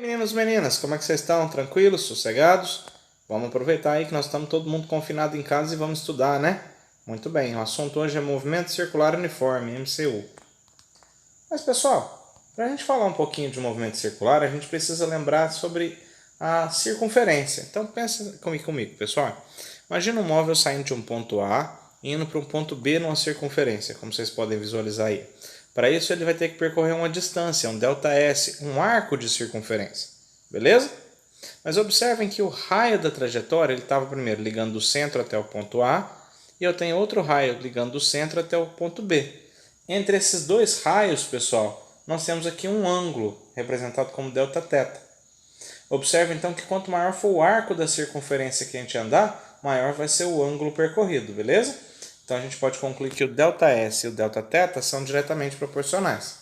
Meninos e meninas, como é que vocês estão? Tranquilos? Sossegados? Vamos aproveitar aí que nós estamos todo mundo confinado em casa e vamos estudar, né? Muito bem, o assunto hoje é Movimento Circular Uniforme, MCU. Mas pessoal, para a gente falar um pouquinho de movimento circular, a gente precisa lembrar sobre a circunferência. Então pensa comigo, pessoal. Imagina um móvel saindo de um ponto A e indo para um ponto B numa circunferência, como vocês podem visualizar aí. Para isso ele vai ter que percorrer uma distância, um ΔS, um arco de circunferência. Beleza? Mas observem que o raio da trajetória estava primeiro ligando do centro até o ponto A e eu tenho outro raio ligando do centro até o ponto B. Entre esses dois raios, pessoal, nós temos aqui um ângulo representado como Δθ. Observe então que quanto maior for o arco da circunferência que a gente andar, maior vai ser o ângulo percorrido, beleza? Então a gente pode concluir que o ΔS e o Δθ são diretamente proporcionais.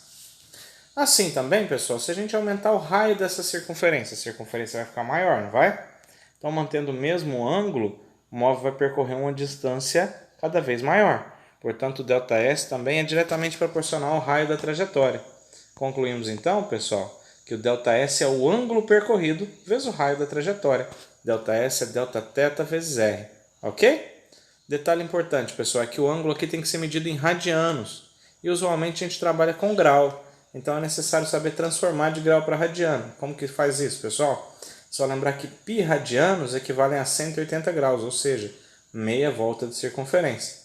Assim também, pessoal, se a gente aumentar o raio dessa circunferência, a circunferência vai ficar maior, não vai? Então, mantendo o mesmo ângulo, o móvel vai percorrer uma distância cada vez maior. Portanto, o ΔS também é diretamente proporcional ao raio da trajetória. Concluímos então, pessoal, que o ΔS é o ângulo percorrido vezes o raio da trajetória. ΔS é Δθ vezes R, ok? Detalhe importante, pessoal, é que o ângulo aqui tem que ser medido em radianos. E usualmente a gente trabalha com grau. Então é necessário saber transformar de grau para radiano. Como que faz isso, pessoal? Só lembrar que π radianos equivalem a 180 graus, ou seja, meia volta de circunferência.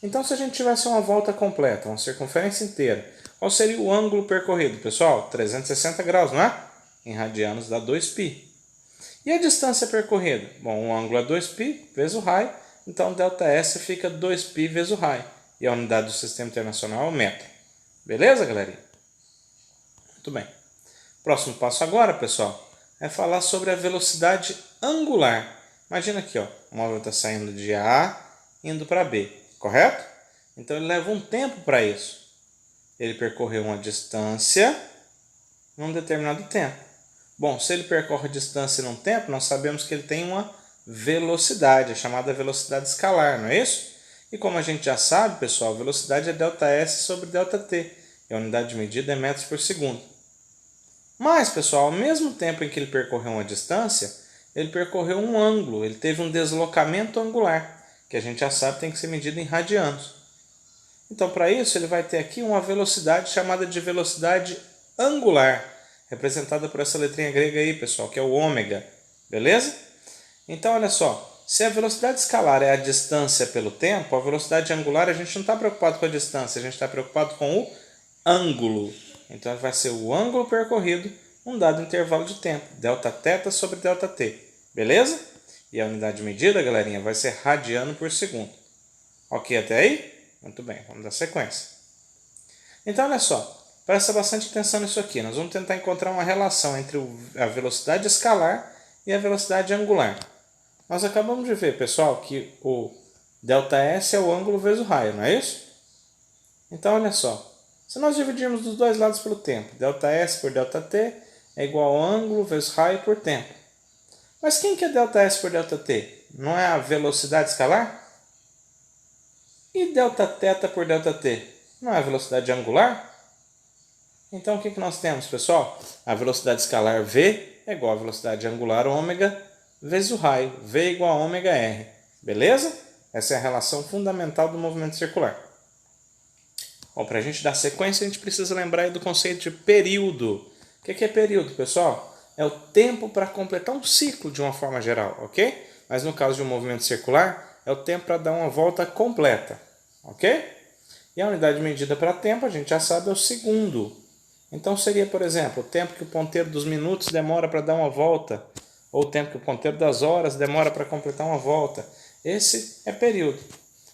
Então se a gente tivesse uma volta completa, uma circunferência inteira, qual seria o ângulo percorrido, pessoal? 360 graus, não é? Em radianos dá 2π. E a distância percorrida? Bom, o ângulo é 2π vezes o raio. Então, ΔS fica 2π vezes o raio. E a unidade do sistema internacional é o metro. Beleza, galerinha? Muito bem. Próximo passo agora, pessoal, é falar sobre a velocidade angular. Imagina aqui, ó, o móvel está saindo de A, indo para B, correto? Então, ele leva um tempo para isso. Ele percorreu uma distância num determinado tempo. Bom, se ele percorre a distância num tempo, nós sabemos que ele tem uma velocidade, é chamada velocidade escalar, não é isso? E como a gente já sabe, pessoal, a velocidade é ΔS sobre ΔT, e a unidade de medida é metros por segundo. Mas, pessoal, ao mesmo tempo em que ele percorreu uma distância, ele percorreu um ângulo, ele teve um deslocamento angular, que a gente já sabe tem que ser medido em radianos. Então, para isso, ele vai ter aqui uma velocidade chamada de velocidade angular, representada por essa letrinha grega aí, pessoal, que é o ômega, beleza? Então, olha só, se a velocidade escalar é a distância pelo tempo, a velocidade angular a gente não está preocupado com a distância, a gente está preocupado com o ângulo. Então, vai ser o ângulo percorrido um dado intervalo de tempo, Δθ sobre ΔT, beleza? E a unidade de medida, galerinha, vai ser radiano por segundo. Ok até aí? Muito bem, vamos dar sequência. Então, olha só, presta bastante atenção nisso aqui. Nós vamos tentar encontrar uma relação entre a velocidade escalar e a velocidade angular. Nós acabamos de ver, pessoal, que o ΔS é o ângulo vezes o raio, não é isso? Então, olha só. Se nós dividirmos dos dois lados pelo tempo, ΔS por ΔT é igual ao ângulo vezes raio por tempo. Mas quem que é ΔS por ΔT? Não é a velocidade escalar? E Δθ por ΔT? Não é a velocidade angular? Então, o que nós temos, pessoal? A velocidade escalar V é igual à velocidade angular ômega vezes o raio, V igual a ômega R. Beleza? Essa é a relação fundamental do movimento circular. Bom, para a gente dar sequência, a gente precisa lembrar aí do conceito de período. O que é período, pessoal? É o tempo para completar um ciclo de uma forma geral, ok? Mas no caso de um movimento circular, é o tempo para dar uma volta completa, ok? E a unidade medida para tempo, a gente já sabe, é o segundo. Então seria, por exemplo, o tempo que o ponteiro dos minutos demora para dar uma volta, ou o tempo que o ponteiro das horas demora para completar uma volta. Esse é período.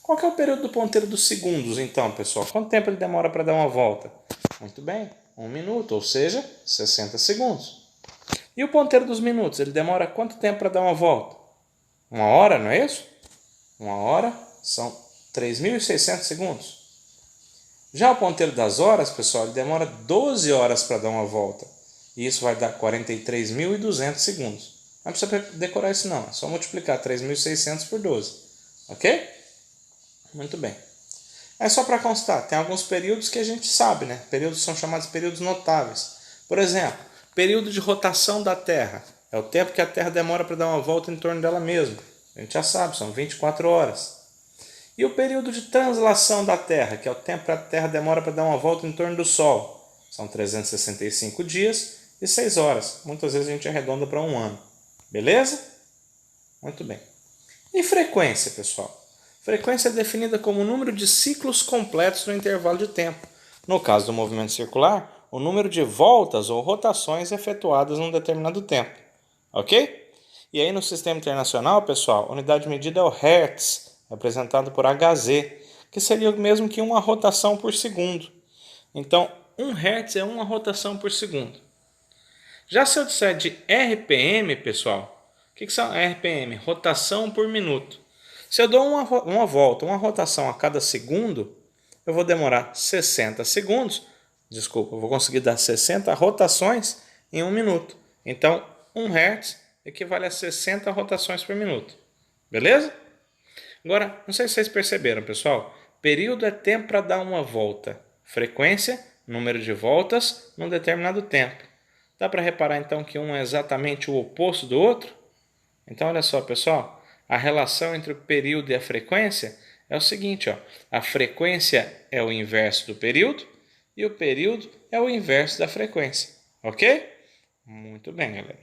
Qual que é o período do ponteiro dos segundos, então, pessoal? Quanto tempo ele demora para dar uma volta? Muito bem, 1 minuto, ou seja, 60 segundos. E o ponteiro dos minutos, ele demora quanto tempo para dar uma volta? 1 hora, não é isso? 1 hora são 3.600 segundos. Já o ponteiro das horas, pessoal, ele demora 12 horas para dar uma volta. E isso vai dar 43.200 segundos. Não precisa decorar isso não, é só multiplicar 3.600 por 12. Ok? Muito bem. É só para constar, tem alguns períodos que a gente sabe, né? Períodos são chamados de períodos notáveis. Por exemplo, Período de rotação da Terra é o tempo que a Terra demora para dar uma volta em torno dela mesma. A gente já sabe, são 24 horas. E o período de translação da Terra, que é o tempo que a Terra demora para dar uma volta em torno do Sol. São 365 dias e 6 horas. Muitas vezes a gente arredonda para um ano. Beleza? Muito bem. E frequência, pessoal? Frequência é definida como o número de ciclos completos no intervalo de tempo. No caso do movimento circular, o número de voltas ou rotações efetuadas num determinado tempo. Ok? E aí no sistema internacional, pessoal, a unidade de medida é o Hertz, representado por Hz, que seria o mesmo que uma rotação por segundo. Então, 1 Hz é uma rotação por segundo. Já se eu disser de RPM, pessoal, o que são RPM? Rotação por minuto. Se eu dou uma volta, uma rotação a cada segundo, eu vou demorar 60 segundos. Desculpa, eu vou conseguir dar 60 rotações em 1 minuto. Então, 1 Hz equivale a 60 rotações por minuto. Beleza? Agora, não sei se vocês perceberam, pessoal. Período é tempo para dar uma volta. Frequência, número de voltas num determinado tempo. Dá para reparar então que um é exatamente o oposto do outro? Então, olha só, pessoal. A relação entre o período e a frequência é o seguinte, ó. A frequência é o inverso do período e o período é o inverso da frequência. Ok? Muito bem, galera.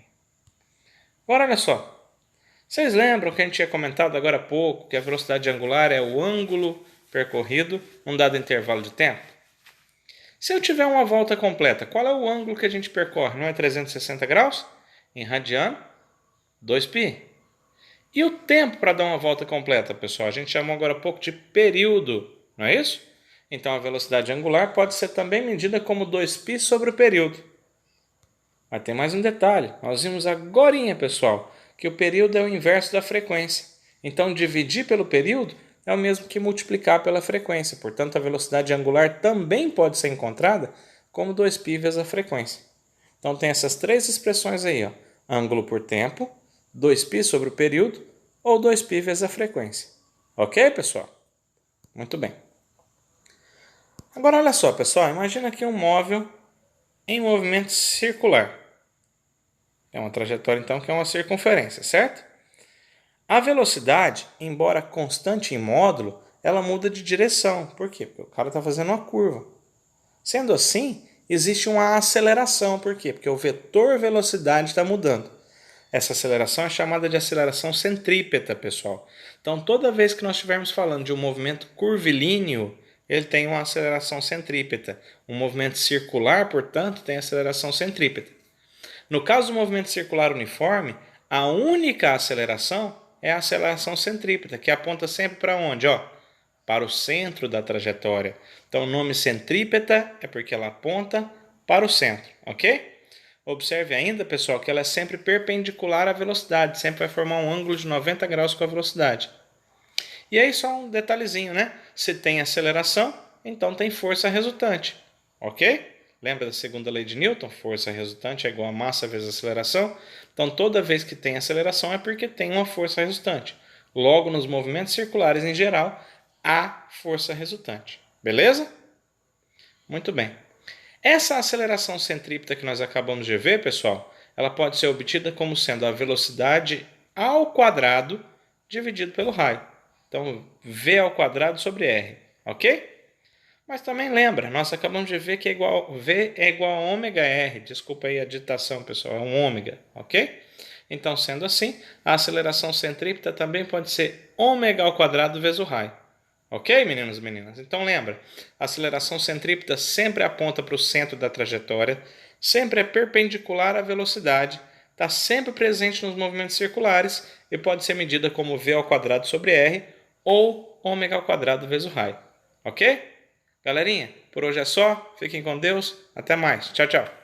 Agora, olha só. Vocês lembram que a gente tinha comentado agora há pouco que a velocidade angular é o ângulo percorrido num dado intervalo de tempo? Se eu tiver uma volta completa, qual é o ângulo que a gente percorre? Não é 360 graus? Em radiano, 2π. E o tempo para dar uma volta completa, pessoal? A gente chamou agora há pouco de período, não é isso? Então a velocidade angular pode ser também medida como 2π sobre o período. Mas tem mais um detalhe. Nós vimos agorinha, pessoal, que o período é o inverso da frequência. Então dividir pelo período é o mesmo que multiplicar pela frequência. Portanto, a velocidade angular também pode ser encontrada como 2π vezes a frequência. Então tem essas três expressões aí, ó. Ângulo por tempo, 2π sobre o período ou 2π vezes a frequência. Ok, pessoal? Muito bem. Agora olha só, pessoal. Imagina aqui um móvel em movimento circular. É uma trajetória, então, que é uma circunferência, certo? A velocidade, embora constante em módulo, ela muda de direção. Por quê? Porque o cara está fazendo uma curva. Sendo assim, existe uma aceleração. Por quê? Porque o vetor velocidade está mudando. Essa aceleração é chamada de aceleração centrípeta, pessoal. Então, toda vez que nós estivermos falando de um movimento curvilíneo, ele tem uma aceleração centrípeta. Um movimento circular, portanto, tem aceleração centrípeta. No caso do movimento circular uniforme, a única aceleração é a aceleração centrípeta, que aponta sempre para onde? Ó, para o centro da trajetória. Então, o nome centrípeta é porque ela aponta para o centro, ok? Observe ainda, pessoal, que ela é sempre perpendicular à velocidade, sempre vai formar um ângulo de 90 graus com a velocidade. E aí só um detalhezinho, né? Se tem aceleração, então tem força resultante, ok? Lembra da segunda lei de Newton? Força resultante é igual a massa vezes aceleração. Então, toda vez que tem aceleração é porque tem uma força resultante. Logo, nos movimentos circulares em geral, há força resultante. Beleza? Muito bem. Essa aceleração centrípeta que nós acabamos de ver, pessoal, ela pode ser obtida como sendo a velocidade ao quadrado dividido pelo raio. Então, V ao quadrado sobre R, ok? Mas também lembra, nós acabamos de ver que V é igual a ômega R. Desculpa aí a ditação, pessoal, é um ômega, ok? Então, sendo assim, a aceleração centrípeta também pode ser ômega ao quadrado vezes o raio. Ok, meninos e meninas? Então lembra, a aceleração centrípeta sempre aponta para o centro da trajetória, sempre é perpendicular à velocidade, está sempre presente nos movimentos circulares e pode ser medida como V ao quadrado sobre R ou ômega ao quadrado vezes o raio. Ok? Galerinha, por hoje é só. Fiquem com Deus. Até mais. Tchau, tchau.